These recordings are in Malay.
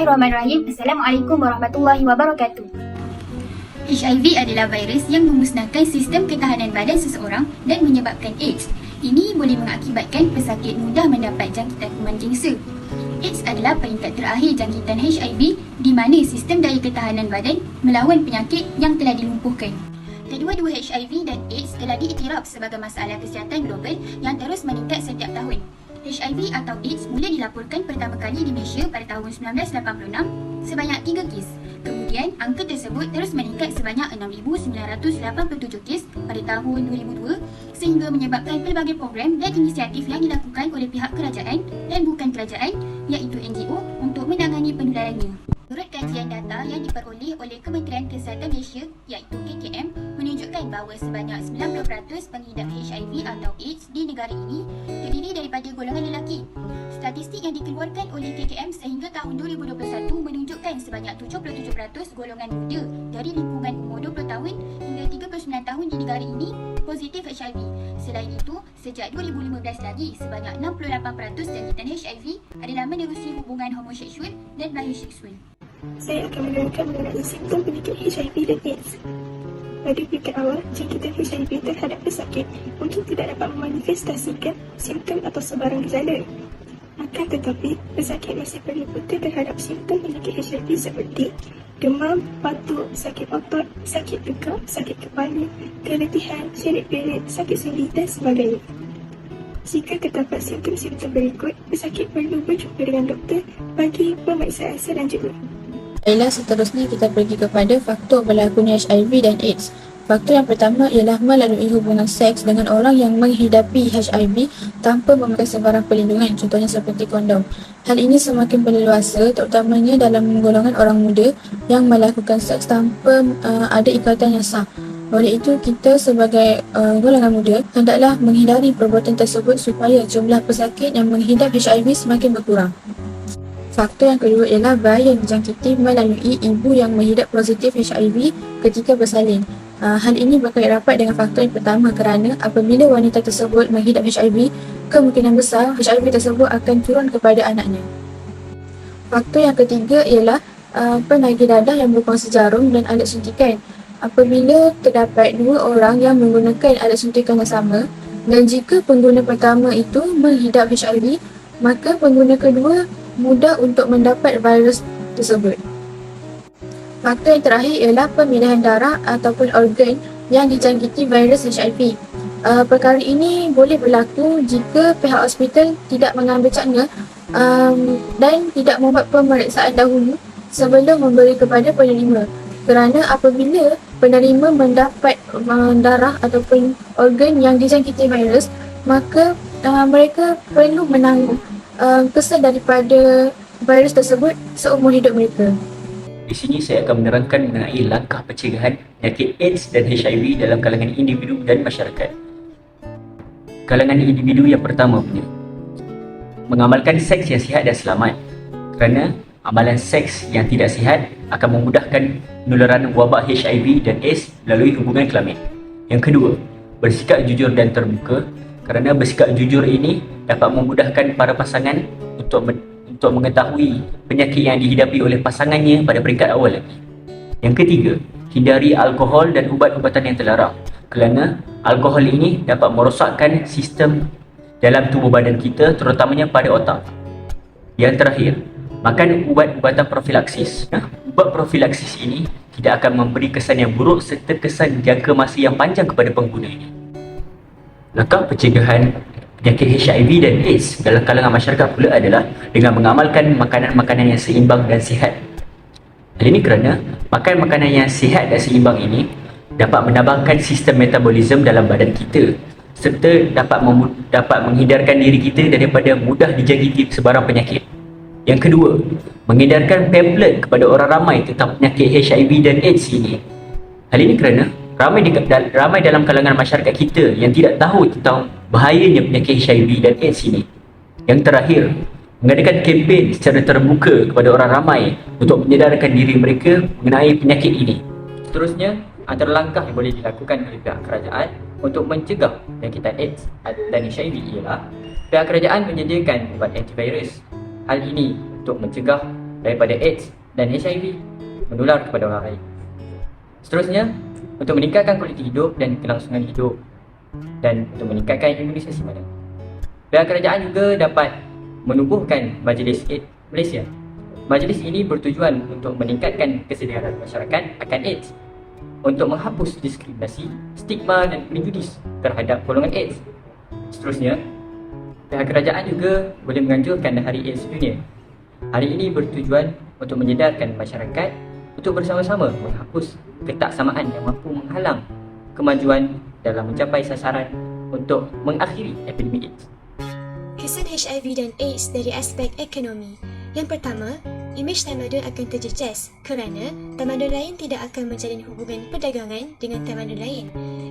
Bismillahirrahmanirrahim. Assalamualaikum warahmatullahi wabarakatuh. HIV adalah virus yang memusnahkan sistem ketahanan badan seseorang dan menyebabkan AIDS. Ini boleh mengakibatkan pesakit mudah mendapat jangkitan kuman gengsa. AIDS adalah peringkat terakhir jangkitan HIV di mana sistem daya ketahanan badan melawan penyakit yang telah dilumpuhkan. Kedua-dua HIV dan AIDS telah diiktiraf sebagai masalah kesihatan global yang terus meningkat setiap tahun. HIV atau AIDS mula dilaporkan pertama kali di Malaysia pada tahun 1986 sebanyak 3 kes. Kemudian, angka tersebut terus meningkat sebanyak 6,987 kes pada tahun 2002 sehingga menyebabkan pelbagai program dan inisiatif yang dilakukan oleh pihak kerajaan dan bukan kerajaan iaitu NGO untuk menangani penularannya. Menurut kajian data yang diperoleh oleh Kementerian Kesihatan Malaysia iaitu KKM menunjukkan bahawa sebanyak 90% pengidap HIV atau AIDS di negara ini terdiri daripada golongan lelaki. Statistik yang dikeluarkan oleh KKM sehingga tahun 2021 menunjukkan sebanyak 77% golongan muda dari lingkungan umur 20 tahun hingga 39 tahun di negara ini positif HIV. Selain itu, sejak 2015 lagi, sebanyak 68% jangkitan HIV adalah menerusi hubungan homoseksual dan bisexual. Saya akan menerangkan mengenai simptom penyakit HIV dan AIDS. Pada peringkat awal, jangkitan HIV terhadap pesakit mungkin tidak dapat memanifestasikan simptom atau sebarang gejala. Akan tetapi, pesakit masih berliputan terhadap simptom penyakit HIV seperti demam, batuk, sakit otot, sakit tegak, sakit kepala, keletihan, syarat period, sakit sendi dan sebagainya. Jika terdapat simptom-simptom berikut, pesakit perlu berjumpa dengan doktor bagi pemeriksaan selanjutnya. Baiklah, seterusnya kita pergi kepada faktor berlakunya HIV dan AIDS. Faktor yang pertama ialah melalui hubungan seks dengan orang yang menghidapi HIV tanpa memakai sebarang perlindungan, contohnya seperti kondom. Hal ini semakin berleluasa terutamanya dalam golongan orang muda yang melakukan seks tanpa ada ikatan yang sah. Oleh itu, kita sebagai golongan muda hendaklah menghindari perbuatan tersebut supaya jumlah pesakit yang menghidap HIV semakin berkurang. Faktor yang kedua ialah bahaya dijangkiti melalui ibu yang menghidap positif HIV ketika bersalin. Hal ini berkait rapat dengan faktor yang pertama kerana apabila wanita tersebut menghidap HIV, kemungkinan besar HIV tersebut akan turun kepada anaknya. Faktor yang ketiga ialah penagih dadah yang berfungsi jarum dan alat suntikan. Apabila terdapat dua orang yang menggunakan alat suntikan yang sama dan jika pengguna pertama itu menghidap HIV, maka pengguna kedua mudah untuk mendapat virus tersebut. Faktor yang terakhir ialah pemilihan darah ataupun organ yang dijangkiti virus HIV. Perkara ini boleh berlaku jika pihak hospital tidak mengambil cakna dan tidak membuat pemeriksaan dahulu sebelum memberi kepada penerima. Kerana apabila penerima mendapat darah ataupun organ yang dijangkiti virus, maka mereka perlu menanggung kesan daripada virus tersebut seumur hidup mereka. Di sini saya akan menerangkan mengenai langkah pencegahan penyakit AIDS dan HIV dalam kalangan individu dan masyarakat. Kalangan individu yang pertama punya, mengamalkan seks yang sihat dan selamat. Kerana amalan seks yang tidak sihat akan memudahkan penularan wabak HIV dan AIDS melalui hubungan kelamin. Yang kedua, bersikap jujur dan terbuka. Kerana bersikap jujur ini dapat memudahkan para pasangan untuk mengetahui penyakit yang dihidapi oleh pasangannya pada peringkat awal lagi. Yang ketiga, hindari alkohol dan ubat-ubatan yang terlarang. Kerana alkohol ini dapat merosakkan sistem dalam tubuh badan kita, terutamanya pada otak. Yang terakhir, makan ubat-ubatan profilaksis. Ubat profilaksis ini tidak akan memberi kesan yang buruk serta kesan jangka masa yang panjang kepada pengguna ini. Langkah pencegahan penyakit HIV dan AIDS dalam kalangan masyarakat pula adalah dengan mengamalkan makanan-makanan yang seimbang dan sihat. Hal ini kerana makan makanan yang sihat dan seimbang ini dapat menambahkan sistem metabolisme dalam badan kita serta dapat menghindarkan diri kita daripada mudah dijangkiti sebarang penyakit. Yang kedua, mengedarkan pamphlet kepada orang ramai tentang penyakit HIV dan AIDS ini. Hal ini kerana ramai dalam kalangan masyarakat kita yang tidak tahu tentang bahayanya penyakit HIV dan AIDS ini. Yang terakhir, mengadakan kempen secara terbuka kepada orang ramai untuk menyedarkan diri mereka mengenai penyakit ini. Seterusnya, antara langkah yang boleh dilakukan oleh pihak kerajaan untuk mencegah penyakitan AIDS dan HIV ialah pihak kerajaan menyediakan ubat antivirus. Hal ini untuk mencegah daripada AIDS dan HIV menular kepada orang lain. Seterusnya, untuk meningkatkan kualiti hidup dan kelangsungan hidup dan untuk meningkatkan imunisasi badan. Pihak kerajaan juga dapat menubuhkan Majlis AIDS Malaysia. Majlis ini bertujuan untuk meningkatkan kesedaran masyarakat akan AIDS, untuk menghapus diskriminasi, stigma dan prejudis terhadap golongan AIDS. Seterusnya, pihak kerajaan juga boleh menganjurkan Hari AIDS Dunia. Hari ini bertujuan untuk menyedarkan masyarakat untuk bersama-sama menghapus ketaksamaan yang mampu menghalang kemajuan dalam mencapai sasaran untuk mengakhiri epidemik AIDS. Kesan HIV dan AIDS dari aspek ekonomi. Yang pertama, imej tamadun akan terjejas kerana tamadun lain tidak akan menjalin hubungan perdagangan dengan tamadun lain.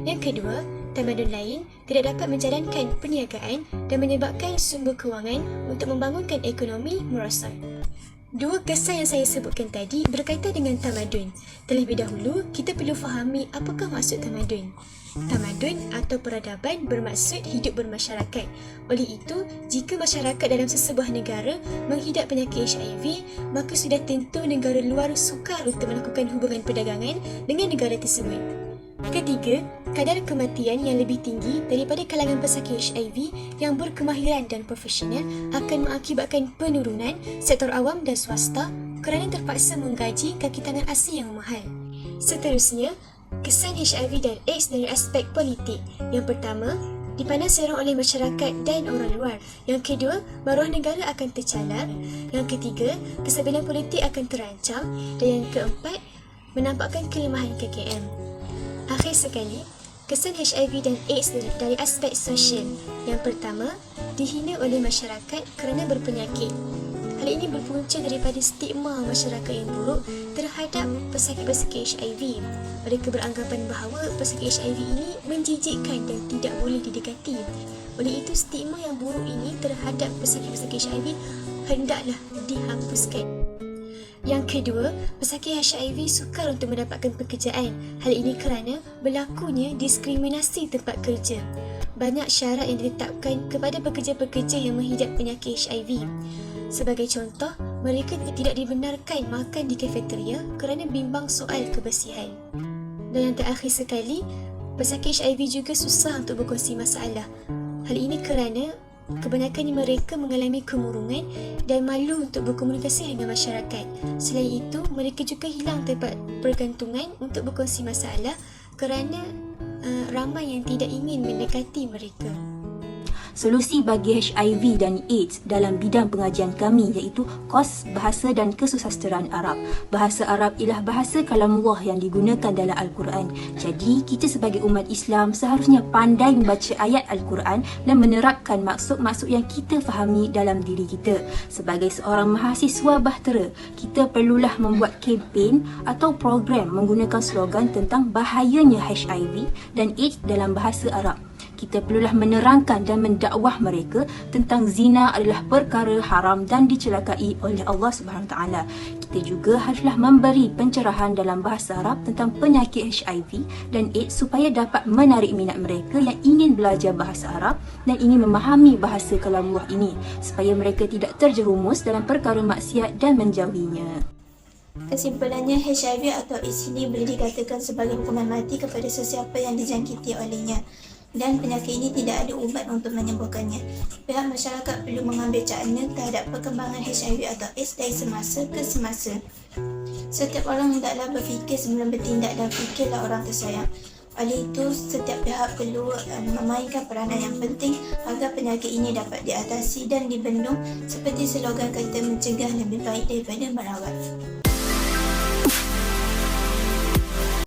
Yang kedua, tamadun lain tidak dapat menjalankan perniagaan dan menyebabkan sumber kewangan untuk membangunkan ekonomi merosot. Dua kesan yang saya sebutkan tadi berkaitan dengan tamadun. Terlebih dahulu, kita perlu fahami apakah maksud tamadun. Tamadun atau peradaban bermaksud hidup bermasyarakat. Oleh itu, jika masyarakat dalam sesebuah negara menghidap penyakit HIV, maka sudah tentu negara luar sukar untuk melakukan hubungan perdagangan dengan negara tersebut. Ketiga, kadar kematian yang lebih tinggi daripada kalangan pesakit HIV yang berkemahiran dan profesional akan mengakibatkan penurunan sektor awam dan swasta kerana terpaksa menggaji kaki tangan asing yang mahal. Seterusnya, kesan HIV dan AIDS dari aspek politik. Yang pertama, dipandang serong oleh masyarakat dan orang luar. Yang kedua, maruah negara akan tercalar. Yang ketiga, kestabilan politik akan terancam. Dan yang keempat, menampakkan kelemahan KKM. Akhir sekali, kesan HIV dan AIDS dari aspek sosial. Yang pertama, dihina oleh masyarakat kerana berpenyakit. Hal ini berpunca daripada stigma masyarakat yang buruk terhadap pesakit-pesakit HIV. Mereka beranggapan bahawa pesakit HIV ini menjijikkan dan tidak boleh didekati. Oleh itu, stigma yang buruk ini terhadap pesakit-pesakit HIV hendaklah dihapuskan. Yang kedua, pesakit HIV sukar untuk mendapatkan pekerjaan. Hal ini kerana berlakunya diskriminasi tempat kerja. Banyak syarat yang ditetapkan kepada pekerja-pekerja yang menghidap penyakit HIV. Sebagai contoh, mereka tidak dibenarkan makan di kafeteria kerana bimbang soal kebersihan. Dan yang terakhir sekali, pesakit HIV juga susah untuk berkongsi masalah. Hal ini kerana kebanyakan mereka mengalami kemurungan dan malu untuk berkomunikasi dengan masyarakat. Selain itu, mereka juga hilang tempat pergantungan untuk berkongsi masalah kerana ramai yang tidak ingin mendekati mereka. Solusi bagi HIV dan AIDS dalam bidang pengajian kami iaitu kos bahasa dan kesusasteraan Arab. Bahasa Arab ialah bahasa kalamullah yang digunakan dalam Al-Quran. Jadi, kita sebagai umat Islam seharusnya pandai membaca ayat Al-Quran dan menerapkan maksud-maksud yang kita fahami dalam diri kita. Sebagai seorang mahasiswa bahtera, kita perlulah membuat kempen atau program menggunakan slogan tentang bahayanya HIV dan AIDS dalam bahasa Arab. Kita perlulah menerangkan dan mendakwah mereka tentang zina adalah perkara haram dan dicelakai oleh Allah Subhanahu Taala. Kita juga haruslah memberi pencerahan dalam bahasa Arab tentang penyakit HIV dan AIDS supaya dapat menarik minat mereka yang ingin belajar bahasa Arab dan ingin memahami bahasa kalamullah ini supaya mereka tidak terjerumus dalam perkara maksiat dan menjauhinya. Kesimpulannya, HIV atau AIDS ini boleh dikatakan sebagai hukuman mati kepada sesiapa yang dijangkiti olehnya. Dan penyakit ini tidak ada ubat untuk menyembuhkannya. Pihak masyarakat perlu mengambil cara terhadap perkembangan HIV atau AIDS dari semasa ke semasa. Setiap orang hendaklah berfikir sebelum bertindak dan fikirlah orang tersayang. Oleh itu, setiap pihak perlu memainkan peranan yang penting agar penyakit ini dapat diatasi dan dibendung seperti slogan kata mencegah lebih baik daripada merawat.